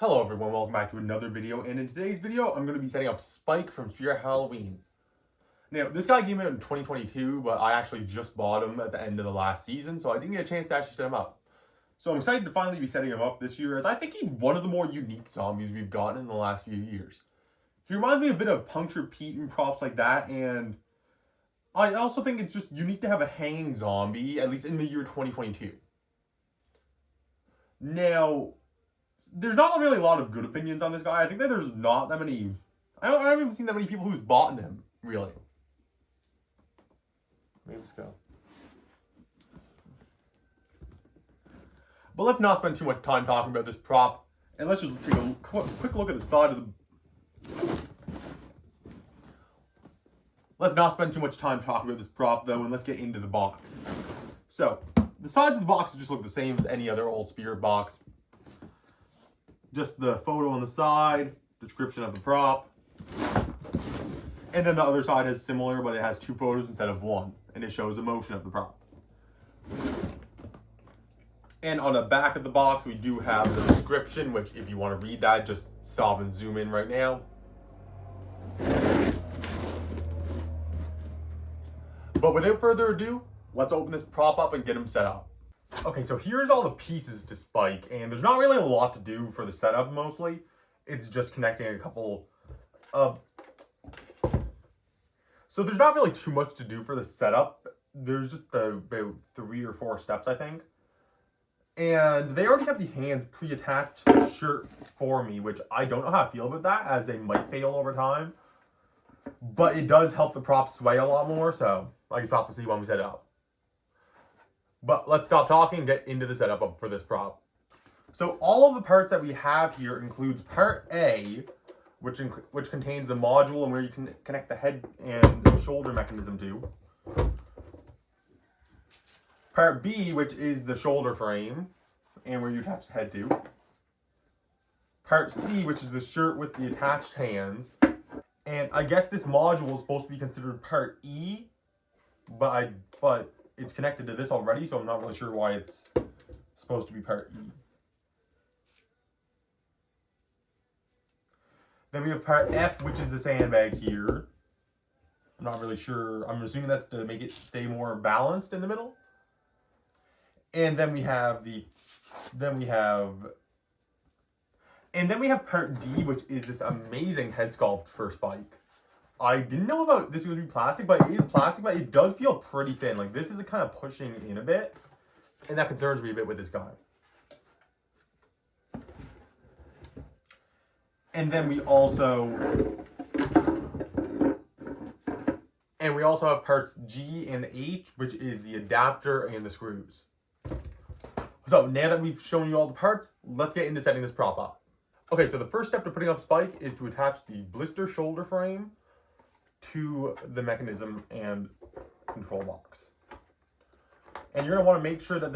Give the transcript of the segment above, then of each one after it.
Hello everyone, welcome back to another video, and in today's video, I'm going to be setting up Spike from Spirit Halloween. Now, this guy came out in 2022, but I actually just bought him at the end of the last season, so I didn't get a chance to actually set him up. So I'm excited to finally be setting him up this year, as I think he's one of the more unique zombies we've gotten in the last few years. He reminds me a bit of Puncture Pete and props like that, and I also think it's just unique to have a hanging zombie, at least in the year 2022. Now, there's not really a lot of good opinions on this guy. I think that there's not that many. I haven't even seen that many people who's bought him, really. Maybe let's go. But let's not spend too much time talking about this prop, and let's just take a quick look at the side of the. Let's not spend too much time talking about this prop, though, and let's get into the box. So, the sides of the box just look the same as any other old Spirit box. Just the photo on the side, description of the prop. And then the other side is similar, but it has two photos instead of one. And it shows the motion of the prop. And on the back of the box, we do have the description, which if you want to read that, just stop and zoom in right now. But without further ado, let's open this prop up and get him set up. Okay, so here's all the pieces to Spike, and there's not really a lot to do for the setup mostly. It's just connecting a couple of... So there's not really too much to do for the setup. There's just about 3 or 4 steps, I think. And they already have the hands pre-attached to the shirt for me, which I don't know how I feel about that, as they might fail over time. But it does help the prop sway a lot more, so I guess we'll have to see when we set it up. But let's stop talking and get into the setup for this prop. So all of the parts that we have here includes part A, which contains a module and where you can connect the head and shoulder mechanism to. Part B, which is the shoulder frame and where you attach the head to. Part C, which is the shirt with the attached hands. And I guess this module is supposed to be considered part E, but it's connected to this already, so I'm not really sure why it's supposed to be part E. Then we have part F, which is the sandbag here. I'm not really sure. I'm assuming that's to make it stay more balanced in the middle. And then we have part D, which is this amazing head sculpt for Spike. I didn't know about this was going to be plastic, but it is plastic, but it does feel pretty thin. Like, this is kind of pushing in a bit, and that concerns me a bit with this guy. And then we also have parts G and H, which is the adapter and the screws. So now that we've shown you all the parts, let's get into setting this prop up. Okay, so the first step to putting up Spike is to attach the blister shoulder frame to the mechanism and control box. And you're going to want to make sure that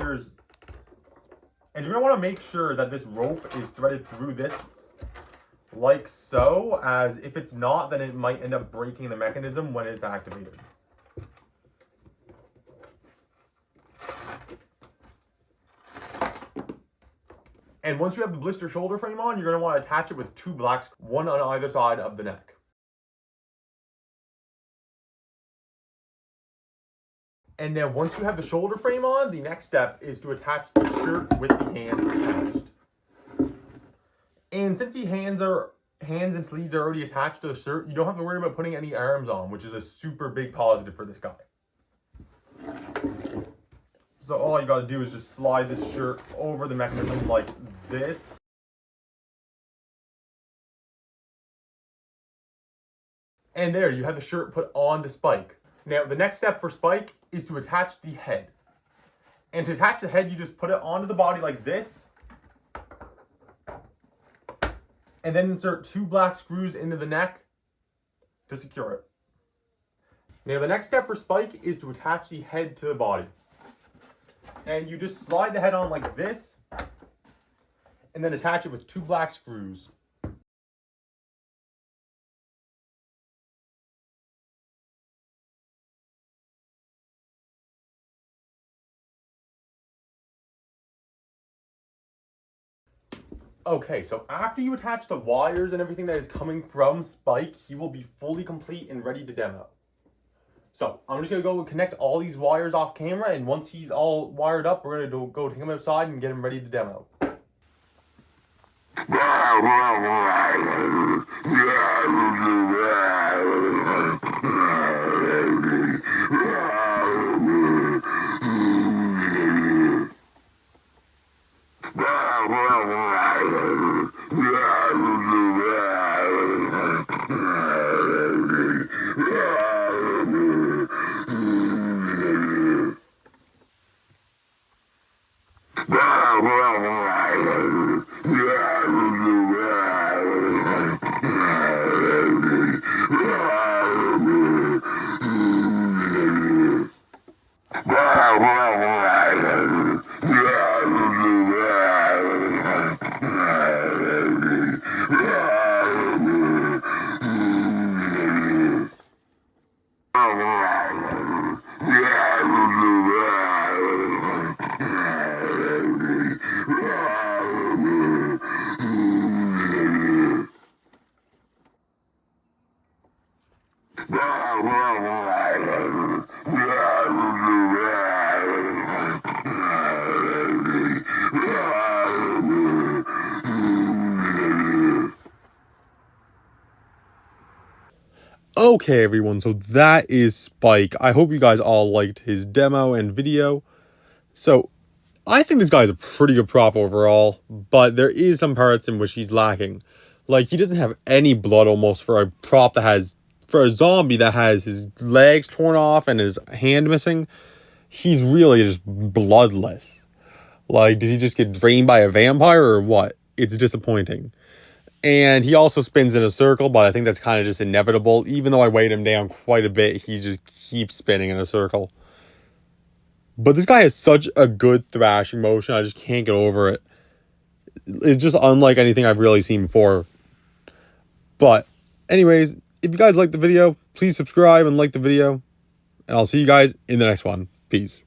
this rope is threaded through this like so, as if it's not, then it might end up breaking the mechanism when it's activated. And once you have the blister shoulder frame on, you're going to want to attach it with 2 black screws, one on either side of the neck. And now once you have the shoulder frame on, the next step is to attach the shirt with the hands attached. And since the hands and sleeves are already attached to the shirt, you don't have to worry about putting any arms on, which is a super big positive for this guy. So all you gotta do is just slide this shirt over the mechanism like this. And there, you have the shirt put onto Spike. Now, the next step for Spike is to attach the head. And to attach the head, you just put it onto the body like this. And then insert 2 black screws into the neck to secure it. Now, the next step for Spike is to attach the head to the body. And you just slide the head on like this, and then attach it with 2 black screws. Okay, so after you attach the wires and everything that is coming from Spike, he will be fully complete and ready to demo. So I'm just gonna go and connect all these wires off camera, and once he's all wired up, we're gonna go take him outside and get him ready to demo. Okay, everyone, so that is Spike. I hope you guys all liked his demo and video. So, I think this guy is a pretty good prop overall, but there is some parts in which he's lacking. Like, he doesn't have any blood almost for a prop that has, for a zombie that has his legs torn off and his hand missing. He's really just bloodless. Like, did he just get drained by a vampire or what? It's disappointing. And he also spins in a circle, but I think that's kind of just inevitable. Even though I weighed him down quite a bit, he just keeps spinning in a circle. But this guy has such a good thrashing motion, I just can't get over it. It's just unlike anything I've really seen before. But, anyways, if you guys liked the video, please subscribe and like the video. And I'll see you guys in the next one. Peace.